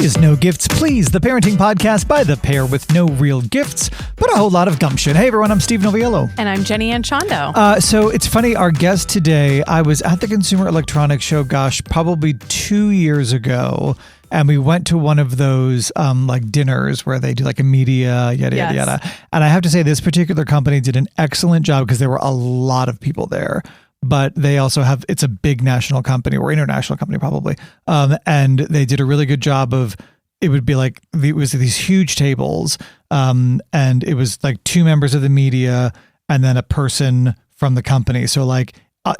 is No Gifts Please, the parenting podcast by the pair with no real gifts, but a whole lot of gumption. Hey everyone, I'm Steve Noviello. And I'm Jenny Anchondo. So it's funny, our guest today, I was at the Consumer Electronics Show, probably 2 years ago. And we went to one of those like dinners where they do like a media, yada, yada, yada. And I have to say this particular company did an excellent job because there were a lot of people there. But they also have, it's a big national company or international company probably. And they did a really good job of, it would be like, it was these huge tables. And it was like two members of the media and then a person from the company. So like,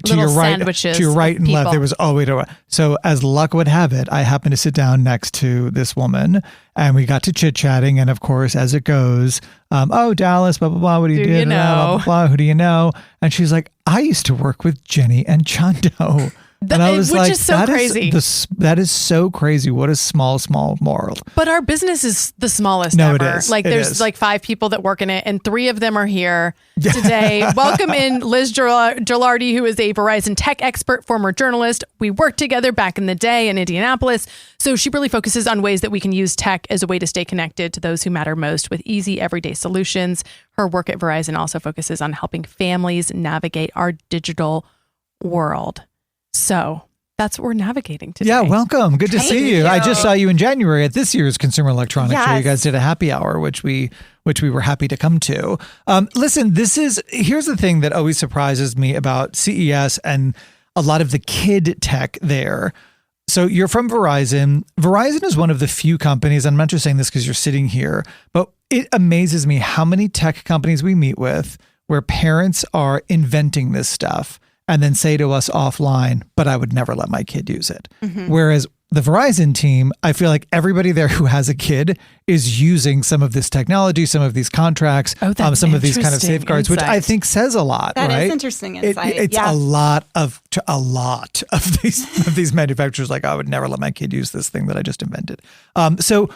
to your right and people. left, there was so as luck would have it, I happened to sit down next to this woman, and we got to chit chatting. And of course, as it goes, Dallas, blah blah blah. What do you do? Blah, blah, blah. Who do you know? And she's like, I used to work with Jenny Anchondo. And I was which is so crazy. That is so crazy. What a small world. But our business is the smallest ever. It is. Like there's like 5 people that work in it, and 3 of them are here today. Welcome in Liz Gilardi, who is a Verizon tech expert, former journalist. We worked together back in the day in Indianapolis. So she really focuses on ways that we can use tech as a way to stay connected to those who matter most with easy, everyday solutions. Her work at Verizon also focuses on helping families navigate our digital world. So that's what we're navigating today. Yeah, welcome. Good to see you. I just saw you in January at this year's Consumer Electronics Show. You guys did a happy hour, which we were happy to come to. Listen, here's the thing that always surprises me about CES and a lot of the kid tech there. So you're from Verizon. Verizon is one of the few companies, and I'm not just saying this because you're sitting here, but it amazes me how many tech companies we meet with where parents are inventing this stuff and then say to us offline, but I would never let my kid use it. Mm-hmm. Whereas the Verizon team, I feel like everybody there who has a kid is using some of this technology, some of these contracts, some of these kind of safeguards, which I think says a lot, right? That is interesting insight. It's a lot of these manufacturers like, I would never let my kid use this thing that I just invented. So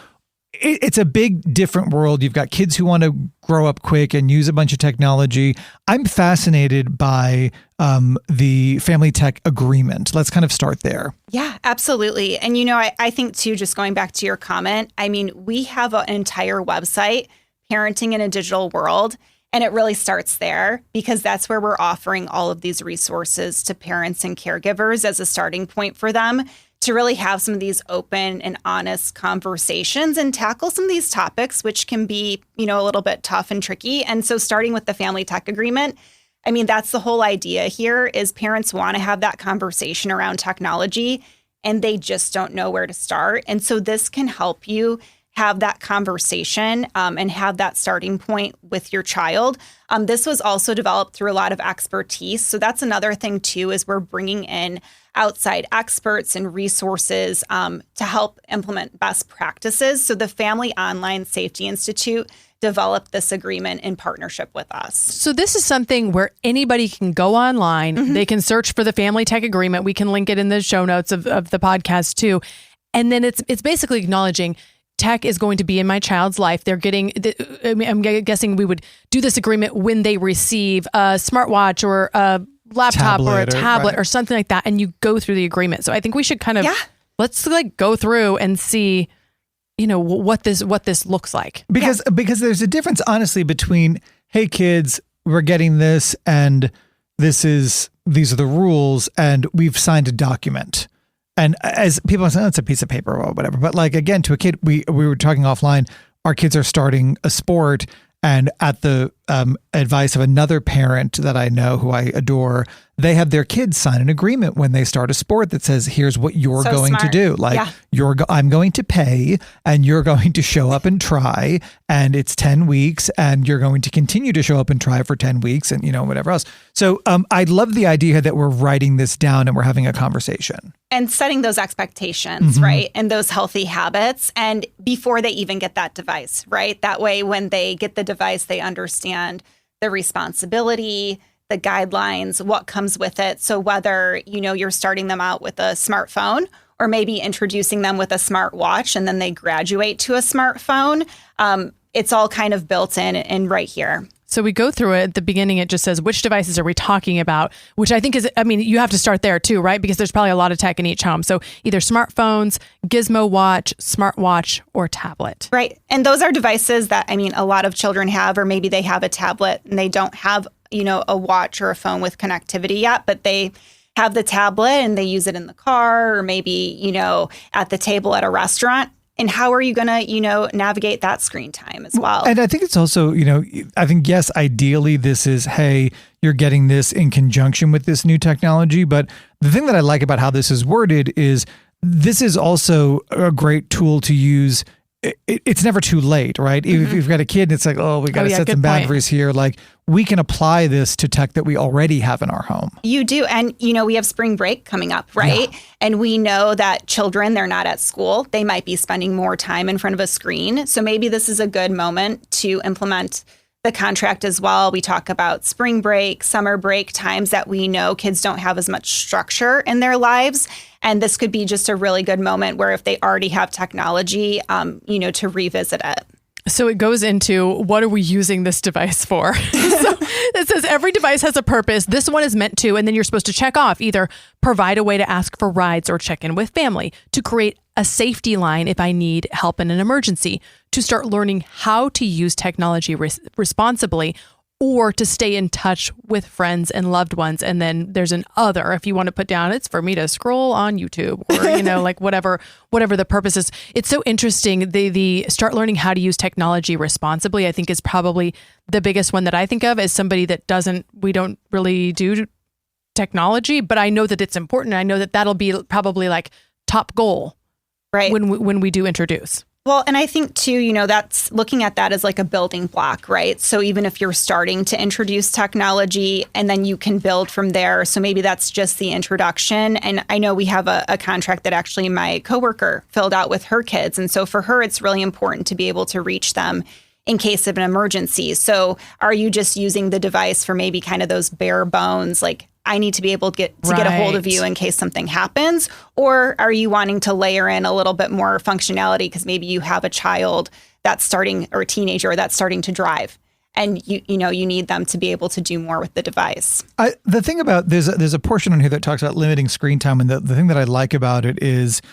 it's a big, different world. You've got kids who want to grow up quick and use a bunch of technology. I'm fascinated by the family tech agreement. Let's kind of start there. Yeah, absolutely. And, I think, too, just going back to your comment, I mean, we have an entire website, Parenting in a Digital World, and it really starts there because that's where we're offering all of these resources to parents and caregivers as a starting point for them to really have some of these open and honest conversations and tackle some of these topics, which can be, a little bit tough and tricky. And so starting with the family tech agreement, I mean, that's the whole idea here is parents want to have that conversation around technology and they just don't know where to start. And so this can help you have that conversation and have that starting point with your child. This was also developed through a lot of expertise. So that's another thing, too, is we're bringing in outside experts and resources to help implement best practices. So the Family Online Safety Institute developed this agreement in partnership with us. So this is something where anybody can go online. Mm-hmm. They can search for the Family Tech Agreement. We can link it in the show notes of the podcast, too. And then it's basically acknowledging tech is going to be in my child's life. They're getting, I'm guessing we would do this agreement when they receive a smartwatch or a laptop or a tablet or something like that. And you go through the agreement. So I think we should kind of, let's like go through and see, what this looks like. Because there's a difference, honestly, between, hey kids, we're getting this and these are the rules and we've signed a document. And as people say, it's a piece of paper or whatever. But like, again, to a kid, we were talking offline, our kids are starting a sport and at the advice of another parent that I know who I adore, they have their kids sign an agreement when they start a sport that says, here's what you're going to do. Like I'm going to pay and you're going to show up and try and it's 10 weeks and you're going to continue to show up and try for 10 weeks and, whatever else. So I love the idea that we're writing this down and we're having a conversation. And setting those expectations, right? And those healthy habits. And before they even get that device, right? That way, when they get the device, they understand the responsibility, the guidelines, what comes with it. So whether, you're starting them out with a smartphone or maybe introducing them with a smartwatch and then they graduate to a smartphone, it's all kind of built in and right here. So we go through it at the beginning. It just says, which devices are we talking about? Which I think is, I mean, you have to start there too, right? Because there's probably a lot of tech in each home. So either smartphones, gizmo watch, smartwatch, or tablet. Right. And those are devices that, I mean, a lot of children have, or maybe they have a tablet and they don't have, a watch or a phone with connectivity yet, but they have the tablet and they use it in the car or maybe, at the table at a restaurant. And how are you going to, navigate that screen time as well? And I think it's also, I think, yes, ideally this is, hey, you're getting this in conjunction with this new technology. But the thing that I like about how this is worded is this is also a great tool to use. It's never too late, right? Mm-hmm. If you've got a kid and it's like, oh, we got to set some boundaries here. Like we can apply this to tech that we already have in our home. You do. And, we have spring break coming up, right? Yeah. And we know that children, they're not at school. They might be spending more time in front of a screen. So maybe this is a good moment to implement the contract as well. We talk about spring break, summer break, times that we know kids don't have as much structure in their lives. And this could be just a really good moment where if they already have technology, to revisit it. So it goes into what are we using this device for? So it says every device has a purpose. This one is meant to, and then you're supposed to check off either provide a way to ask for rides or check in with family, to create a safety line if I need help in an emergency, to start learning how to use technology responsibly, or to stay in touch with friends and loved ones. And then there's an other, if you want to put down, it's for me to scroll on YouTube or, like whatever the purpose is. It's so interesting. The start learning how to use technology responsibly, I think is probably the biggest one that I think of as somebody that we don't really do technology, but I know that it's important. I know that that'll be probably like top goal, right? When we do introduce. Well, and I think too, that's looking at that as like a building block, right? So even if you're starting to introduce technology and then you can build from there. So maybe that's just the introduction. And I know we have a contract that actually my coworker filled out with her kids. And so for her, it's really important to be able to reach them in case of an emergency. So are you just using the device for maybe kind of those bare bones, like I need to be able to get a hold of you in case something happens? Or are you wanting to layer in a little bit more functionality because maybe you have a child that's starting or a teenager that's starting to drive and you need them to be able to do more with the device? The thing about there's a portion on here that talks about limiting screen time. And the thing that I like about it is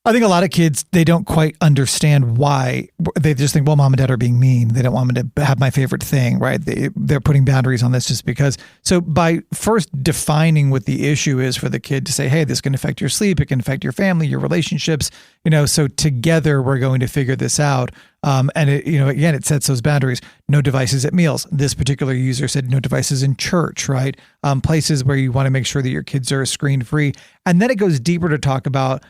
I think a lot of kids, they don't quite understand why. They just think, well, mom and dad are being mean. They don't want me to have my favorite thing, right? They're putting boundaries on this just because. So by first defining what the issue is for the kid to say, hey, this can affect your sleep. It can affect your family, your relationships, so together we're going to figure this out. And again, it sets those boundaries. No devices at meals. This particular user said no devices in church, right? Places where you want to make sure that your kids are screen free. And then it goes deeper to talk about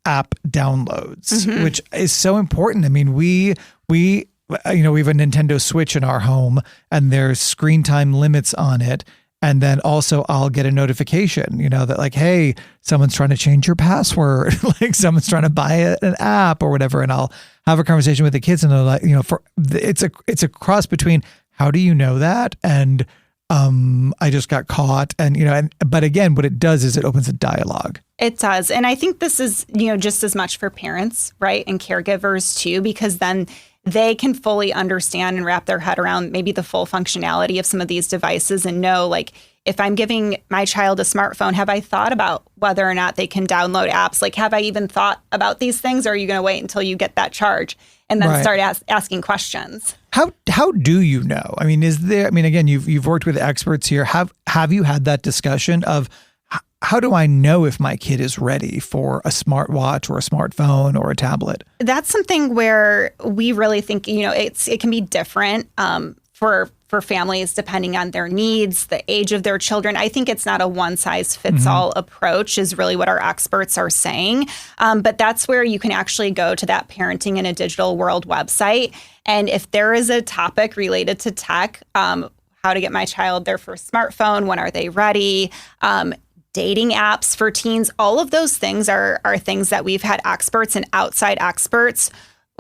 app downloads, which is so important. I mean, we have a Nintendo Switch in our home and there's screen time limits on it. And then also I'll get a notification, that like, hey, someone's trying to change your password, like someone's trying to buy an app or whatever. And I'll have a conversation with the kids and they're like, it's a cross between how do you know that? And I just got caught. And, but again, what it does is it opens a dialogue. It does. And I think this is, just as much for parents, right? And caregivers too, because then they can fully understand and wrap their head around maybe the full functionality of some of these devices and know, like, if I'm giving my child a smartphone, have I thought about whether or not they can download apps? Like, have I even thought about these things? Or are you going to wait until you get that charge and then start asking questions? How do you know? I mean, again, you've worked with experts here. Have you had that discussion of how do I know if my kid is ready for a smartwatch or a smartphone or a tablet? That's something where we really think, it can be different for families depending on their needs, the age of their children. I think it's not a one size fits all approach is really what our experts are saying. But that's where you can actually go to that Parenting in a Digital World website. And if there is a topic related to tech, how to get my child their first smartphone, when are they ready, dating apps for teens, all of those things are things that we've had experts and outside experts,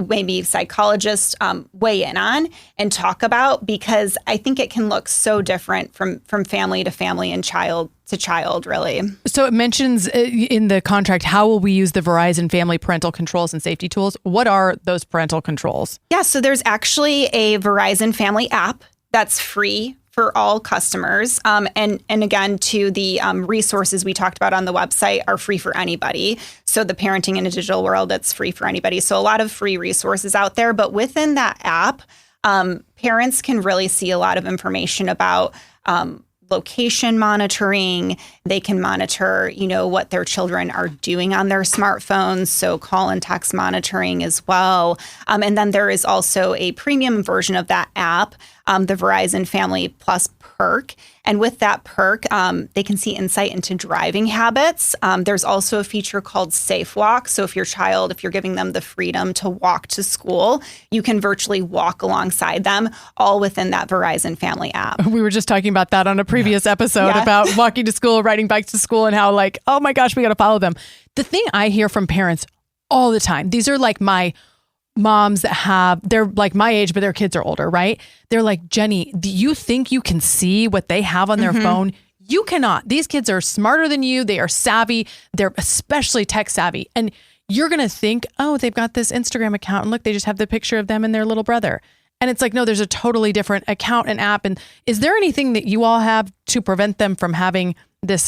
maybe psychologists, weigh in on and talk about, because I think it can look so different from family to family and child to child, really. So it mentions in the contract, how will we use the Verizon family parental controls and safety tools? What are those parental controls? Yeah, so there's actually a Verizon family app That's free for all customers. And again, to the resources we talked about on the website are free for anybody. So the Parenting in a Digital World, that's free for anybody. So a lot of free resources out there. But within that app, parents can really see a lot of information about location monitoring. They can monitor, what their children are doing on their smartphones. So call and text monitoring as well. And then there is also a premium version of that app, the Verizon Family Plus perk. And with that perk, they can see insight into driving habits. There's also a feature called Safe Walk. So if you're giving them the freedom to walk to school, you can virtually walk alongside them, all within that Verizon Family app. We were just talking about that on a previous episode about walking to school, riding bikes to school, and how oh my gosh, we got to follow them. The thing I hear from parents all the time, these are like my moms that they're like my age, but their kids are older, right? They're like, Jenny, do you think you can see what they have on their phone? You cannot. These kids are smarter than you. They are savvy. They're especially tech savvy. And you're going to think, oh, they've got this Instagram account and look, they just have the picture of them and their little brother. And it's like, no, there's a totally different account and app. And is there anything that you all have to prevent them from having this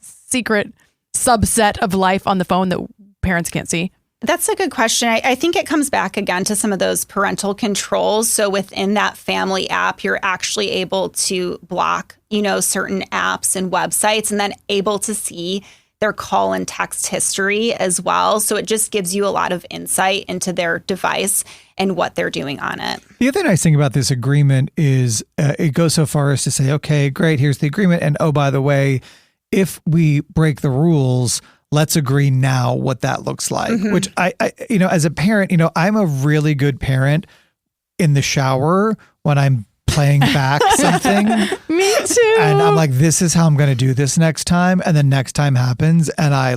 secret subset of life on the phone that parents can't see? That's a good question. I think it comes back again to some of those parental controls. So within that family app, you're actually able to block, certain apps and websites, and then able to see their call and text history as well. So it just gives you a lot of insight into their device and what they're doing on it. The other nice thing about this agreement is it goes so far as to say, okay, great, here's the agreement. And oh, by the way, if we break the rules, let's agree now what that looks like, which I as a parent, I'm a really good parent in the shower when I'm playing back something. Me too. And I'm like, this is how I'm going to do this next time. And then next time happens and I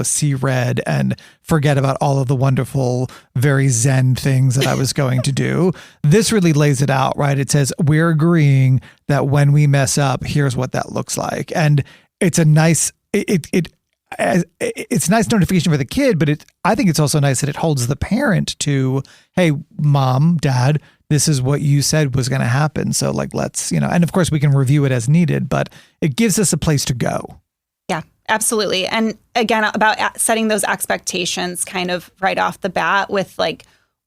see red and forget about all of the wonderful, very Zen things that I was going to do. This really lays it out, right? It says, we're agreeing that when we mess up, here's what that looks like. And it's a nice, it's nice notification for the kid, but I think it's also nice that it holds the parent to, hey, mom, dad, this is what you said was going to happen. So let's, and of course we can review it as needed, but it gives us a place to go. Yeah, absolutely. And again, about setting those expectations kind of right off the bat with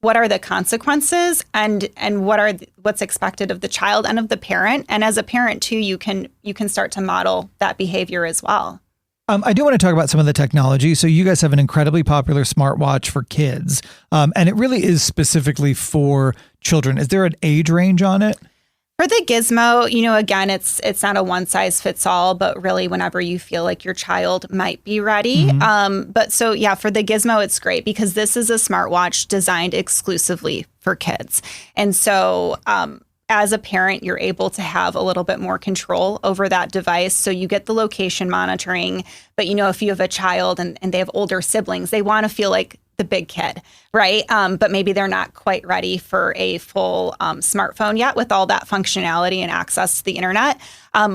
what are the consequences and what's expected of the child and of the parent. And as a parent too, you can start to model that behavior as well. I do want to talk about some of the technology. So you guys have an incredibly popular smartwatch for kids, and it really is specifically for children. Is there an age range on it? For the gizmo, again, it's not a one size fits all, but really whenever you feel like your child might be ready. For the gizmo, it's great because this is a smartwatch designed exclusively for kids. And so as a parent, you're able to have a little bit more control over that device. So you get the location monitoring, but if you have a child and they have older siblings, they want to feel like the big kid, right? But maybe they're not quite ready for a full smartphone yet with all that functionality and access to the internet.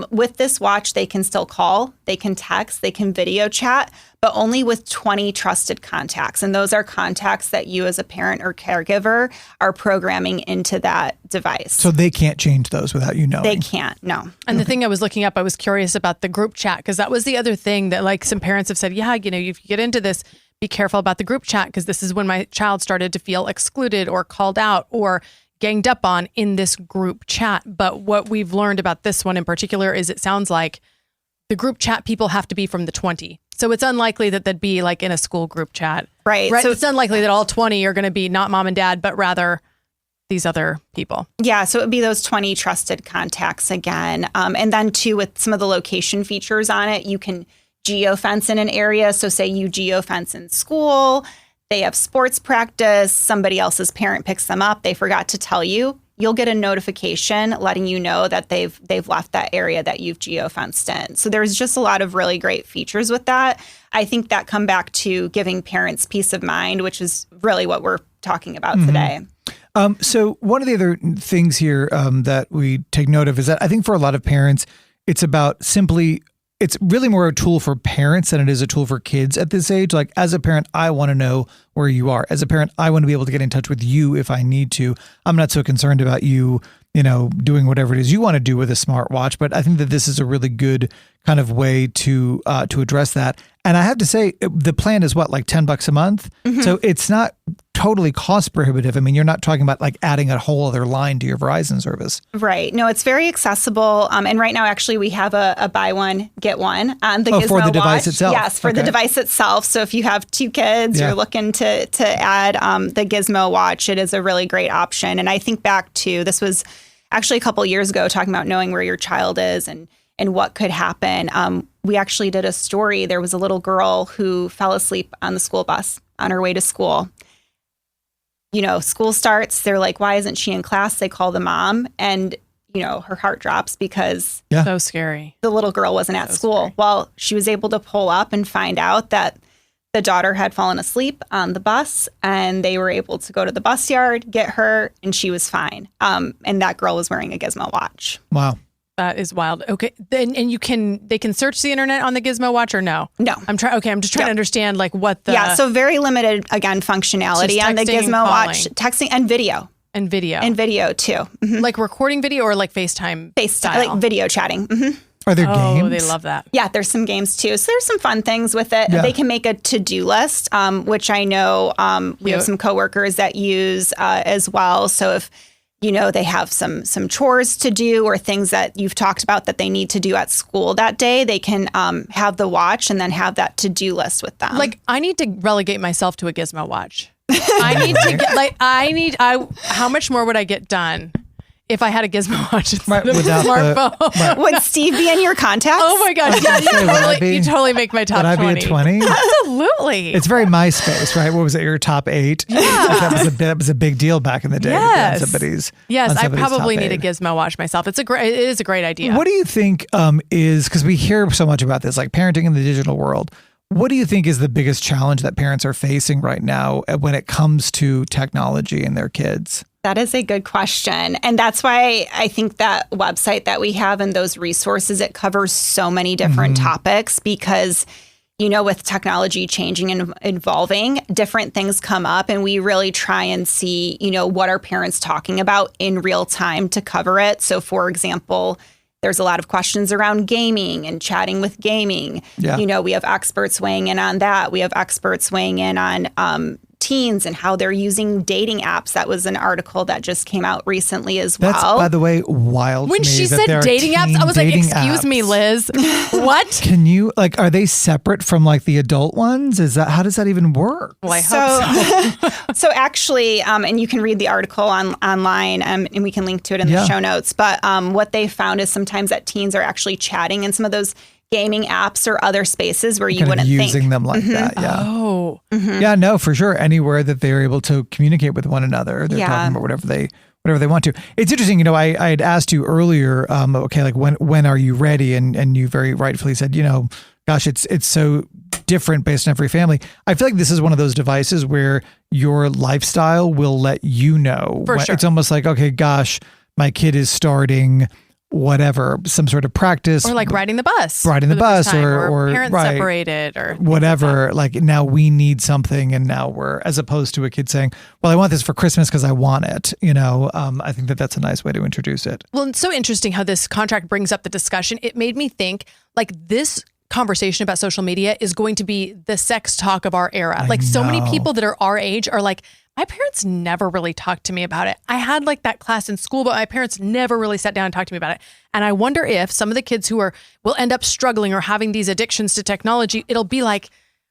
With this watch, they can still call, they can text, they can video chat, but only with 20 trusted contacts. And those are contacts that you as a parent or caregiver are programming into that device. So they can't change those without you knowing? They can't, no. And the thing I was looking up, I was curious about the group chat, because that was the other thing that some parents have said, if you get into this, be careful about the group chat, because this is when my child started to feel excluded or called out or ganged up on in this group chat. But what we've learned about this one in particular is it sounds like the group chat people have to be from the 20. So it's unlikely that they'd be in a school group chat. Right. So it's unlikely that all 20 are going to be not mom and dad, but rather these other people. Yeah. So it would be those 20 trusted contacts again. And then too, with some of the location features on it, you can geofence in an area. So say you geofence in school, they have sports practice, somebody else's parent picks them up, they forgot to tell you, you'll get a notification letting you know that they've left that area that you've geofenced in. So there's just a lot of really great features with that. I think that come back to giving parents peace of mind, which is really what we're talking about today. So one of the other things here that we take note of is that I think for a lot of parents, it's really more a tool for parents than it is a tool for kids at this age. As a parent, I want to know where you are. As a parent, I want to be able to get in touch with you if I need to. I'm not so concerned about you doing whatever it is you want to do with a smartwatch. But I think that this is a really good kind of way to address that. And I have to say, the plan is what, like $10 a month? Mm-hmm. So it's not totally cost prohibitive. I mean, you're not talking about like adding a whole other line to your Verizon service. Right. No, it's very accessible. And right now, actually, we have a buy one, get one on the Gizmo for the watch. Device itself. Yes, for the device itself. So if you have 2 kids, you're looking to add the Gizmo watch, it is a really great option. And I think back to, this was actually a couple of years ago, talking about knowing where your child is and what could happen. We actually did a story. There was a little girl who fell asleep on the school bus on her way to school. School starts. They're like, why isn't she in class? They call the mom and, her heart drops because so scary. The little girl wasn't at school. Scary. Well, she was able to pull up and find out that the daughter had fallen asleep on the bus, and they were able to go to the bus yard, get her, and she was fine. And that girl was wearing a Gizmo watch. Wow. That is wild. Okay. Then, and they can search the internet on the Gizmo watch or no? No. I'm just trying to understand like what the... Yeah. So very limited, again, functionality on the Gizmo watch. Texting and video. And video. And video too. Mm-hmm. Like recording video or like FaceTime? FaceTime, like video chatting. Mm-hmm. Are there games? Oh, they love that. Yeah, there's some games too. So there's some fun things with it. Yeah. They can make a to-do list, which I know we have some coworkers that use as well. So if they have some chores to do or things that you've talked about that they need to do at school that day, they can have the watch and then have that to-do list with them. Like, I need to relegate myself to a Gizmo watch. I need how much more would I get done if I had a Gizmo watch instead of a smartphone? Would Steve be in your contacts? Oh my gosh. Yeah, you totally make my top 20. Would I be a 20? Absolutely. It's very MySpace, right? What was it? Your top 8? Yeah. That was a big deal back in the day. Yes. On somebody's I probably need a Gizmo watch myself. It is a great idea. What do you think is, because we hear so much about this, like parenting in the digital world, what do you think is the biggest challenge that parents are facing right now when it comes to technology and their kids? That is a good question. And that's why I think that website that we have and those resources, it covers so many different topics because, with technology changing and evolving, different things come up and we really try and see, what are parents talking about in real time to cover it. So for example, there's a lot of questions around gaming and chatting with gaming. Yeah. We have experts weighing in on that. We have experts weighing in on teens and how they're using dating apps. That was an article that just came out recently as well. That's, by the way, wild. When she said dating apps, I was like, excuse me, Liz. What? Can you, are they separate from the adult ones? How does that even work? Well, I hope so. So actually, and you can read the article online and we can link to it in the show notes. But what they found is sometimes that teens are actually chatting in some of those gaming apps or other spaces where you wouldn't think. Using them like that, yeah. Oh. Mm-hmm. Yeah, no, for sure. Anywhere that they're able to communicate with one another, they're talking about whatever they want to. It's interesting, I had asked you earlier, when are you ready? And you very rightfully said, gosh, it's so different based on every family. I feel like this is one of those devices where your lifestyle will let you know. For sure. It's almost like, okay, gosh, my kid is starting whatever, some sort of practice. Or riding the bus. Riding the bus or parents separated or whatever. Like now we need something and now we're, as opposed to a kid saying, well, I want this for Christmas because I want it. I think that's a nice way to introduce it. Well, it's so interesting how this contract brings up the discussion. It made me think this conversation about social media is going to be the sex talk of our era. So many people that are our age are like, my parents never really talked to me about it. I had that class in school, but my parents never really sat down and talked to me about it. And I wonder if some of the kids who will end up struggling or having these addictions to technology, it'll be like,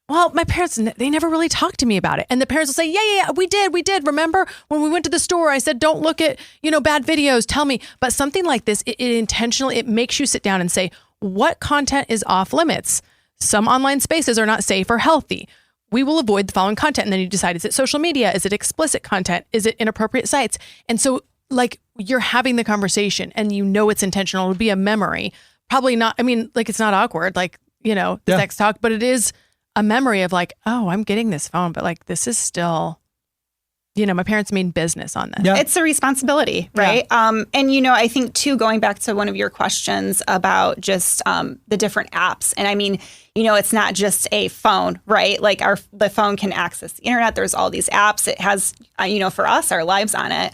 well, my parents, they never really talked to me about it. And the parents will say, yeah, we did. Remember when we went to the store, I said, don't look at, bad videos, tell me. But something like this, it intentionally, it makes you sit down and say, what content is off limits? Some online spaces are not safe or healthy. We will avoid the following content. And then you decide, is it social media? Is it explicit content? Is it inappropriate sites? And so you're having the conversation and it's intentional. It'll be a memory. Probably not. I mean, it's not awkward, sex talk, but it is a memory of oh, I'm getting this phone, but this is still my parents made business on this. Yeah. It's a responsibility, right? Yeah. And, I think, too, going back to one of your questions about just the different apps. And I mean, it's not just a phone, right? Like the phone can access the internet. There's all these apps. It has, for us, our lives on it.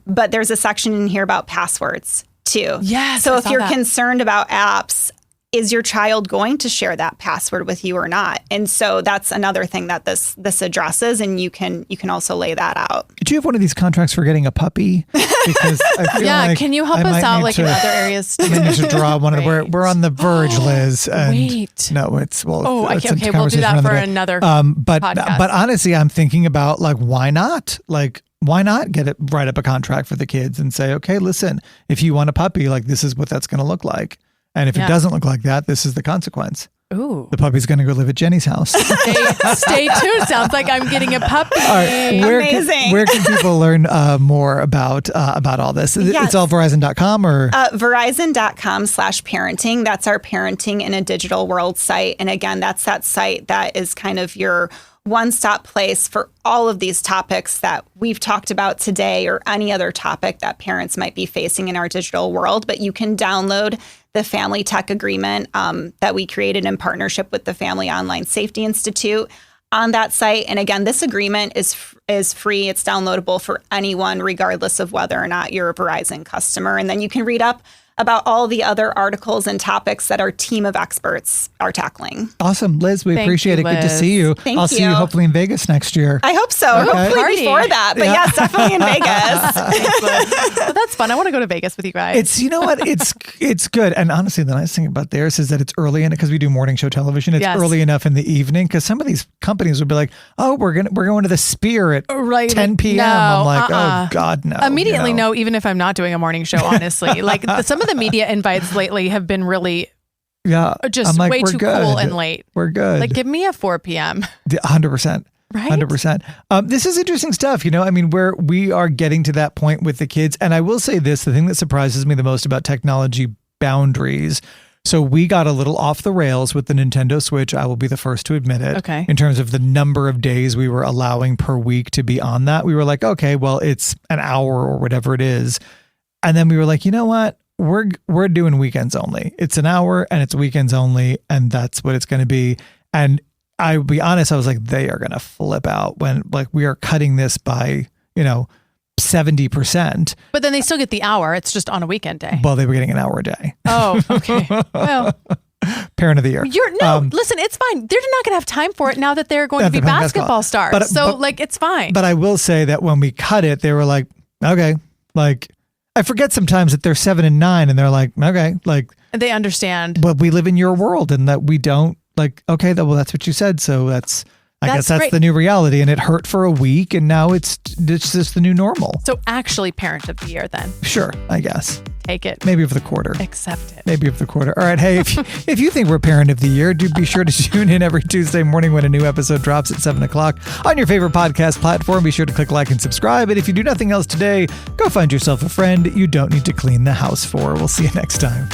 But there's a section in here about passwords, too. Yes. So if you're concerned about apps, is your child going to share that password with you or not? And so that's another thing that this addresses, and you can also lay that out. Do you have one of these contracts for getting a puppy? Because I feel like can you help us out in other areas? I need to draw one. We're on the verge, Liz. And wait. No, it's okay. We'll do that for another podcast. But honestly, I'm thinking about why not? Why not write up a contract for the kids and say, okay, listen, if you want a puppy, this is what that's going to look like. And if it doesn't look like that, this is the consequence. Ooh. The puppy's going to go live at Jenny's house. Stay tuned. Sounds like I'm getting a puppy. All right. Amazing. Where can people learn more about all this? Yes. It's all Verizon.com or? Verizon.com/parenting. That's our Parenting in a Digital World site. And again, that's that site that is kind of your one-stop place for all of these topics that we've talked about today, or any other topic that parents might be facing in our digital world. But you can download the Family Tech Agreement that we created in partnership with the Family Online Safety Institute on that site. And again, this agreement is free. It's downloadable for anyone, regardless of whether or not you're a Verizon customer. And then you can read up about all the other articles and topics that our team of experts are tackling. Awesome. Liz, we appreciate it. Good to see you. I'll see you hopefully in Vegas next year. I hope so. Okay. Hopefully before that. But yes, definitely in Vegas. Well, that's fun. I want to go to Vegas with you guys. It's, you know what? It's good. And honestly, the nice thing about theirs is that it's early in it, because we do morning show television. It's early enough in the evening, because some of these companies would be like, oh, we're going to the Sphere at 10 p.m. No, I'm like, oh God, no. Immediately no, even if I'm not doing a morning show, honestly. Some of the media invites lately have been really just way too cool and late. We're good. Give me a 4 p.m. 100%. Right? 100%. This is interesting stuff, where we are getting to that point with the kids. And I will say this, the thing that surprises me the most about technology boundaries. So we got a little off the rails with the Nintendo Switch. I will be the first to admit it. Okay. In terms of the number of days we were allowing per week to be on that. We were like, okay, well, it's an hour or whatever it is. And then we were like, you know what? We're doing weekends only. It's an hour and it's weekends only, and that's what it's going to be. And I'll be honest, I was like, they are going to flip out when we are cutting this by 70%. But then they still get the hour. It's just on a weekend day. Well, they were getting an hour a day. Oh, okay. Well, Parent of the year. Listen, it's fine. They're not going to have time for it now that they're going to be basketball stars. But it's fine. But I will say that when we cut it, they were like, okay, I forget sometimes that they're 7 and 9 and they're like, okay, they understand. But we live in your world and that we don't okay, that's what you said. So I guess that's the new reality, and it hurt for a week and now it's just the new normal. So actually Parent of the Year then. Sure, I guess. Take it. Maybe of the quarter. Accept it. Maybe of the quarter. All right. Hey, if you think we're Parent of the Year, do be sure to tune in every Tuesday morning when a new episode drops at 7 o'clock on your favorite podcast platform. Be sure to click like and subscribe. And if you do nothing else today, go find yourself a friend you don't need to clean the house for. We'll see you next time.